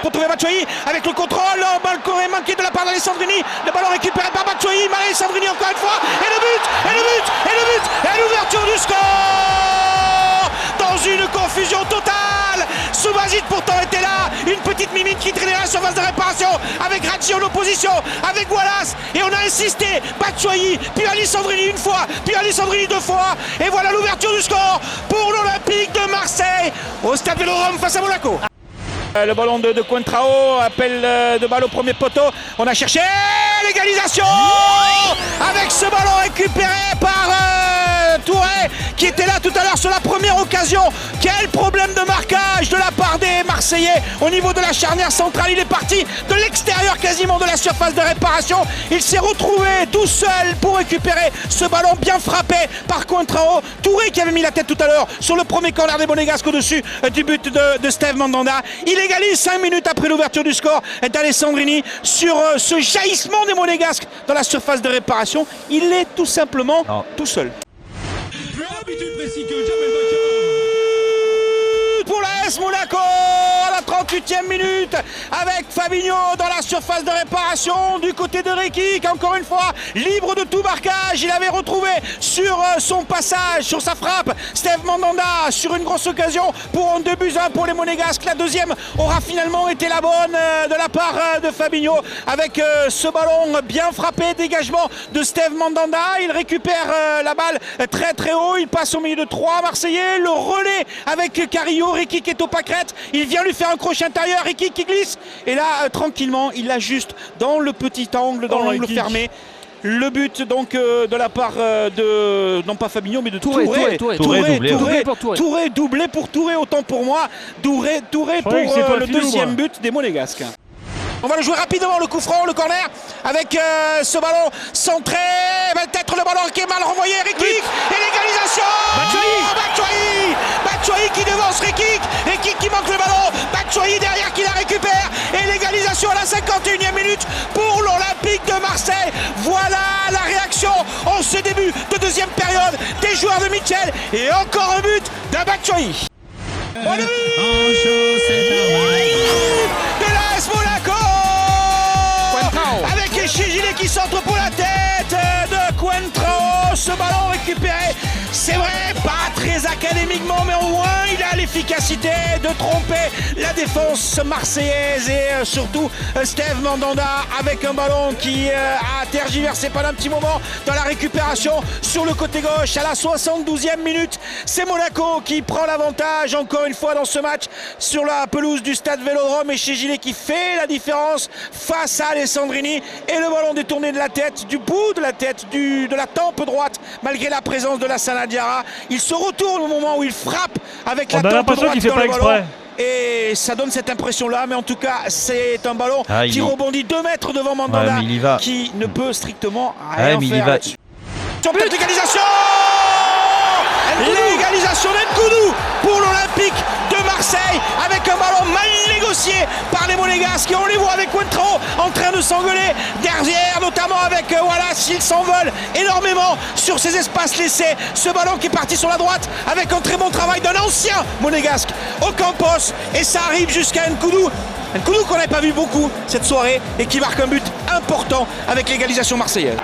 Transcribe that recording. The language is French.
pour trouver Batshuayi avec le contrôle, le ballon manqué de la part d'Alessandrini, le ballon récupéré par Batshuayi, Alessandrini encore une fois, et le but, et l'ouverture du score dans une confusion totale. Subhasit pourtant était là, une petite mimine qui traînait dans la surface de réparation avec Radji en opposition, avec Wallace, et on a insisté, Batshuayi, puis Alessandrini une fois, puis Alessandrini deux fois, et voilà l'ouverture du score pour l'Olympique de Marseille au Stade Vélodrome face à Monaco. Le ballon de Coentrao, appel de balle au premier poteau, on a cherché l'égalisation avec ce ballon récupéré par Touré qui était là tout à l'heure sur la première occasion. Quel problème de marquage de la part des Marseillais au niveau de la charnière centrale. Il est parti de l'extérieur quasiment de la surface de réparation. Il s'est retrouvé tout seul pour récupérer ce ballon bien frappé par Coentrao. Touré qui avait mis la tête tout à l'heure sur le premier corner des Monégasques au-dessus du but de Steve Mandanda. Il égalise 5 minutes après l'ouverture du score d'Alessandrini sur ce jaillissement des Monégasques dans la surface de réparation. Il est tout simplement tout seul. Pour l'AS Monaco à la 38e minute avec Fabinho dans la surface de réparation du côté de Rekik, encore une fois libre de tout marquage. Il avait retrouvé sur son passage, sur sa frappe, Steve Mandanda sur une grosse occasion pour un 2-1 pour les Monégasques. La deuxième aura finalement été la bonne de la part de Fabinho avec ce ballon bien frappé, dégagement de Steve Mandanda. Il récupère la balle très très haut, il passe au milieu de 3 Marseillais, le relais avec Carrillo, Rekik est au pâquerette, il vient lui faire un crochet intérieur, Rekik qui glisse, et là tranquillement il l'ajuste dans le petit angle, dans l'angle fermé. Le but donc de la part de, non pas Fabinho mais de Touré doublé pour Touré, autant pour moi, Touré pour le deuxième but des Monégasques. On va le jouer rapidement, le coup franc, le corner, avec ce ballon centré, peut-être le ballon qui est mal renvoyé, Rekik, et l'égalisation Batshuayi qui devance Rekik qui manque le ballon, Batshuayi derrière qui la récupère, et l'égalisation à la 51e minute pour l'Olympique de Marseille. Voilà la réaction en ce début de deuxième période des joueurs de Mitchell, et encore un but de Batshuayi. Bon but de l'AS Monaco avec Chegile qui centre pour la tête de Coentrao. Ce ballon récupéré, c'est vrai, pas très académiquement, mais au moins il a l'efficacité de tromper la défense marseillaise et surtout Steve Mandanda avec un ballon qui a tergiversé pendant un petit moment dans la récupération sur le côté gauche à la 72e minute. C'est Monaco qui prend l'avantage encore une fois dans ce match sur la pelouse du Stade Vélodrome, et Chegile qui fait la différence face à Alessandrini, et le ballon détourné de la tête, du bout de la tête, de la tempe droite, malgré la présence de Lassana Diarra. Il se retourne au moment où il frappe avec la tempe droite dans le ballon. Et ça donne cette impression-là, mais en tout cas, c'est un ballon qui rebondit 2 mètres devant Mandanda, qui ne peut strictement rien faire. Sur but d'égalisation, l'égalisation d'Nkoudou pour l'Olympique de Marseille avec un ballon mal négocié par les Monégasques, et on les voit avec Coentrao en train de s'engueuler derrière, notamment avec Wallace. Ils s'envolent énormément sur ces espaces laissés. Ce ballon qui est parti sur la droite avec un très bon travail d'un ancien Monégasque, Ocampos, et ça arrive jusqu'à Nkoudou qu'on n'avait pas vu beaucoup cette soirée et qui marque un but important avec l'égalisation marseillaise.